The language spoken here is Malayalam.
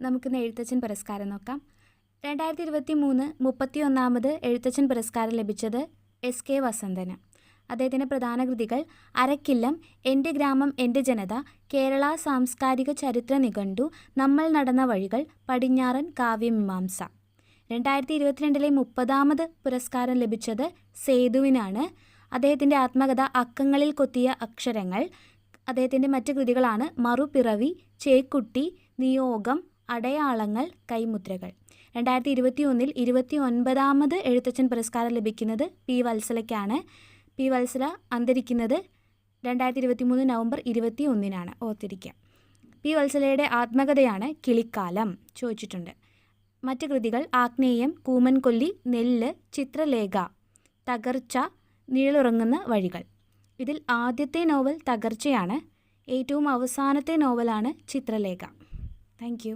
നമുക്കിന്ന് എഴുത്തച്ഛൻ പുരസ്കാരം നോക്കാം. 2023 31ാമത് എഴുത്തച്ഛൻ പുരസ്കാരം ലഭിച്ചത് എസ് കെ വസന്തന്. അദ്ദേഹത്തിൻ്റെ പ്രധാന കൃതികൾ അരക്കില്ലം, എൻ്റെ ഗ്രാമം എൻ്റെ ജനത, കേരള സാംസ്കാരിക ചരിത്ര നിഘണ്ടു, നമ്മൾ നടന്ന വഴികൾ, പടിഞ്ഞാറൻ കാവ്യമീമാംസ. 2022 30ാമത് പുരസ്കാരം ലഭിച്ചത് സേതുവിനാണ്. അദ്ദേഹത്തിൻ്റെ ആത്മകഥ അക്കങ്ങളിൽ കൊത്തിയ അക്ഷരങ്ങൾ. അദ്ദേഹത്തിൻ്റെ മറ്റ് കൃതികളാണ് മറുപിറവി, ചേക്കുട്ടി, നിയോഗം, അടയാളങ്ങൾ, കൈമുദ്രകൾ. 2021 29ാമത് എഴുത്തച്ഛൻ പുരസ്കാരം ലഭിക്കുന്നത് പി വത്സലയ്ക്കാണ്. പി വത്സല അന്തരിക്കുന്നത് 2023 നവംബർ 21 ഓർത്തിരിക്കുക. പി വത്സലയുടെ ആത്മകഥയാണ് കിളിക്കാലം ചോദിച്ചിട്ടുണ്ട്. മറ്റ് കൃതികൾ ആഗ്നേയം, കൂമൻകൊല്ലി, നെല്ല്, ചിത്രലേഖ, തകർച്ച, നിഴലുറങ്ങുന്ന വഴികൾ. ഇതിൽ ആദ്യത്തെ നോവൽ തകർച്ചയാണ്. ഏറ്റവും അവസാനത്തെ നോവലാണ് ചിത്രലേഖ. Thank you.